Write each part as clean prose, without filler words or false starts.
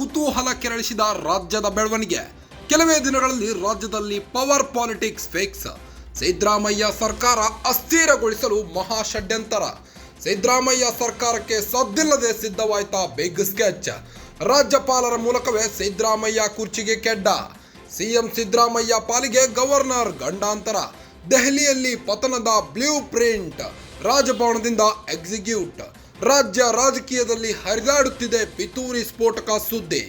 ಕುತೂಹಲ ಕೆರಳಿಸಿದ ರಾಜ್ಯದ ಬೆಳವಣಿಗೆ. ಕೆಲವೇ ದಿನಗಳಲ್ಲಿ ರಾಜ್ಯದಲ್ಲಿ ಪವರ್ ಪಾಲಿಟಿಕ್ಸ್ ಫಿಕ್ಸ್. ಸಿದ್ದರಾಮಯ್ಯ ಸರ್ಕಾರ ಅಸ್ಥಿರಗೊಳಿಸಲು ಮಹಾ ಷಡ್ಯಂತರ. ಸಿದ್ದರಾಮಯ್ಯ ಸರ್ಕಾರಕ್ಕೆ ಸದ್ದಿಲ್ಲದೆ ಸಿದ್ಧವಾಯ್ತಾ ಬಿಗ್ ಸ್ಕೆಚ್. ರಾಜ್ಯಪಾಲರ ಮೂಲಕವೇ ಸಿದ್ದರಾಮಯ್ಯ ಕುರ್ಚಿಗೆ ಕೆಡ್ಡ. ಸಿಎಂ ಸಿದ್ದರಾಮಯ್ಯ ಪಾಲಿಗೆ ಗವರ್ನರ್ ಗಂಡಾಂತರ. ದೆಹಲಿಯಲ್ಲಿ ಪತನದ ಬ್ಲೂ ಪ್ರಿಂಟ್, ರಾಜಭವನದಿಂದ ಎಕ್ಸಿಕ್ಯೂಟ್. ರಾಜ್ಯ ರಾಜಕೀಯದಲ್ಲಿ ಹರಿದಾಡುತ್ತಿದೆ ಪಿತೂರಿ ಸ್ಫೋಟಕ ಸುದ್ದಿ.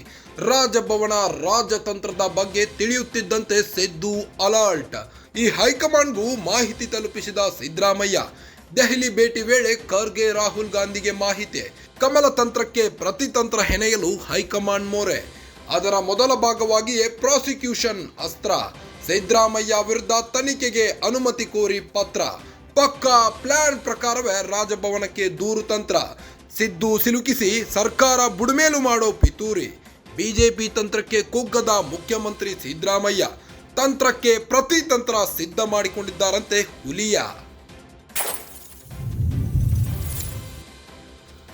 ರಾಜಭವನ ರಾಜತಂತ್ರದ ಬಗ್ಗೆ ತಿಳಿಯುತ್ತಿದ್ದಂತೆ ಸಿದ್ದು ಅಲರ್ಟ್. ಈ ಹೈಕಮಾಂಡ್ಗೂ ಮಾಹಿತಿ ತಲುಪಿಸಿದ ಸಿದ್ದರಾಮಯ್ಯ. ದೆಹಲಿ ಭೇಟಿ ವೇಳೆ ಖರ್ಗೆ ರಾಹುಲ್ ಗಾಂಧಿಗೆ ಮಾಹಿತಿ. ಕಮಲ ತಂತ್ರಕ್ಕೆ ಪ್ರತಿತಂತ್ರ ಹೆಣೆಯಲು ಹೈಕಮಾಂಡ್ ಮೊರೆ. ಅದರ ಮೊದಲ ಭಾಗವಾಗಿಯೇ ಪ್ರಾಸಿಕ್ಯೂಷನ್ ಅಸ್ತ್ರ. ಸಿದ್ದರಾಮಯ್ಯ ವಿರುದ್ಧ ತನಿಖೆಗೆ ಅನುಮತಿ ಕೋರಿ ಪತ್ರ. ಪಕ್ಕಾ ಪ್ಲಾನ್ ಪ್ರಕಾರವೇ ರಾಜಭವನಕ್ಕೆ ದೂರು ತಂತ್ರ. ಸಿದ್ದು ಸಿಲುಕಿಸಿ ಸರ್ಕಾರ ಬುಡಮೇಲು ಮಾಡೋ ಪಿತೂರಿ. ಬಿಜೆಪಿ ತಂತ್ರಕ್ಕೆ ಕುಗ್ಗದ ಮುಖ್ಯಮಂತ್ರಿ ಸಿದ್ದರಾಮಯ್ಯ. ತಂತ್ರಕ್ಕೆ ಪ್ರತಿತಂತ್ರ ಸಿದ್ಧ ಮಾಡಿಕೊಂಡಿದ್ದಾರಂತೆ ಹುಲಿಯ.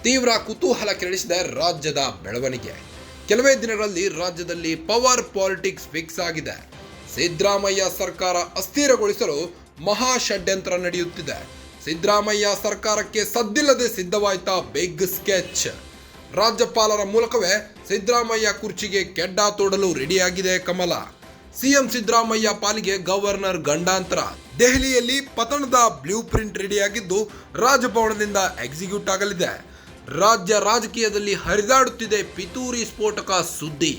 ತೀವ್ರ ಕುತೂಹಲ ಕೆರಳಿಸಿದ ರಾಜ್ಯದ ಬೆಳವಣಿಗೆ. ಕೆಲವೇ ದಿನಗಳಲ್ಲಿ ರಾಜ್ಯದಲ್ಲಿ ಪವರ್ ಪಾಲಿಟಿಕ್ಸ್ ಫಿಕ್ಸ್ ಆಗಿದೆ. ಸಿದ್ದರಾಮಯ್ಯ ಸರ್ಕಾರ ಅಸ್ಥಿರಗೊಳಿಸಲು ಮಹಾ ಷಡ್ಯಂತ್ರ ನಡೆಯುತ್ತಿದೆ. ಸಿದ್ದರಾಮಯ್ಯ ಸರ್ಕಾರಕ್ಕೆ ಸದ್ದಿಲ್ಲದೆ ಸಿದ್ಧವಾಯ್ತಾ ಬಿಗ್ ಸ್ಕೆಚ್. ರಾಜ್ಯಪಾಲರ ಮೂಲಕವೇ ಸಿದ್ದರಾಮಯ್ಯ ಕುರ್ಚಿಗೆ ಕೆಡ್ಡ ತೋಡಲು ರೆಡಿಯಾಗಿದೆ ಕಮಲ. ಸಿಎಂ ಸಿದ್ದರಾಮಯ್ಯ ಪಾಲಿಗೆ ಗವರ್ನರ್ ಗಂಡಾಂತರ. ದೆಹಲಿಯಲ್ಲಿ ಪತನದ ಬ್ಲೂ ಪ್ರಿಂಟ್ ರೆಡಿಯಾಗಿದ್ದು ರಾಜಭವನದಿಂದ ಎಕ್ಸಿಕ್ಯೂಟ್ ಆಗಲಿದೆ. ರಾಜ್ಯ ರಾಜಕೀಯದಲ್ಲಿ ಹರಿದಾಡುತ್ತಿದೆ ಪಿತೂರಿ ಸ್ಫೋಟಕ ಸುದ್ದಿ.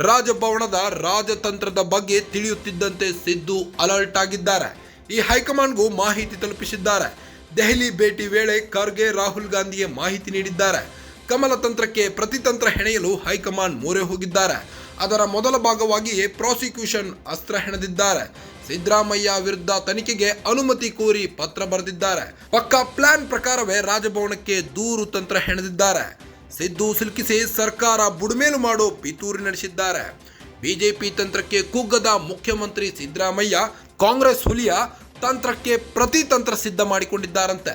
ರಾಜಭವನದ ರಾಜತಂತ್ರದ ಬಗ್ಗೆ ತಿಳಿಯುತ್ತಿದ್ದಂತೆ ಸಿದ್ದು ಅಲರ್ಟ್ ಆಗಿದ್ದಾರೆ. ಈ ಹೈಕಮಾಂಡ್ಗೂ ಮಾಹಿತಿ ತಲುಪಿಸಿದ್ದಾರೆ. ದೆಹಲಿ ಭೇಟಿ ವೇಳೆ ಖರ್ಗೆ ರಾಹುಲ್ ಗಾಂಧಿಗೆ ಮಾಹಿತಿ ನೀಡಿದ್ದಾರೆ. ಕಮಲ ತಂತ್ರಕ್ಕೆ ಪ್ರತಿತಂತ್ರ ಹೆಣೆಯಲು ಹೈಕಮಾಂಡ್ ಮೊರೆ ಹೋಗಿದ್ದಾರೆ. ಅದರ ಮೊದಲ ಭಾಗವಾಗಿಯೇ ಪ್ರಾಸಿಕ್ಯೂಷನ್ ಅಸ್ತ್ರ ಹೆಣೆದಿದ್ದಾರೆ. ಸಿದ್ದರಾಮಯ್ಯ ವಿರುದ್ಧ ತನಿಖೆಗೆ ಅನುಮತಿ ಕೋರಿ ಪತ್ರ ಬರೆದಿದ್ದಾರೆ. ಪಕ್ಕಾ ಪ್ಲಾನ್ ಪ್ರಕಾರವೇ ರಾಜಭವನಕ್ಕೆ ದೂರು ತಂತ್ರ ಹೆಣೆದಿದ್ದಾರೆ. ಸಿದ್ದು ಸಿಲುಕಿಸಿ ಸರ್ಕಾರ ಬುಡಮೇಲು ಮಾಡೋ ಪಿತೂರಿ ನಡೆಸಿದ್ದಾರೆ. ಬಿಜೆಪಿ ತಂತ್ರಕ್ಕೆ ಕುಗ್ಗದ ಮುಖ್ಯಮಂತ್ರಿ ಸಿದ್ದರಾಮಯ್ಯ. ಕಾಂಗ್ರೆಸ್ ಹುಲಿಯ ತಂತ್ರಕ್ಕೆ ಪ್ರತಿತಂತ್ರ ಸಿದ್ಧ ಮಾಡಿಕೊಂಡಿದ್ದಾರಂತೆ.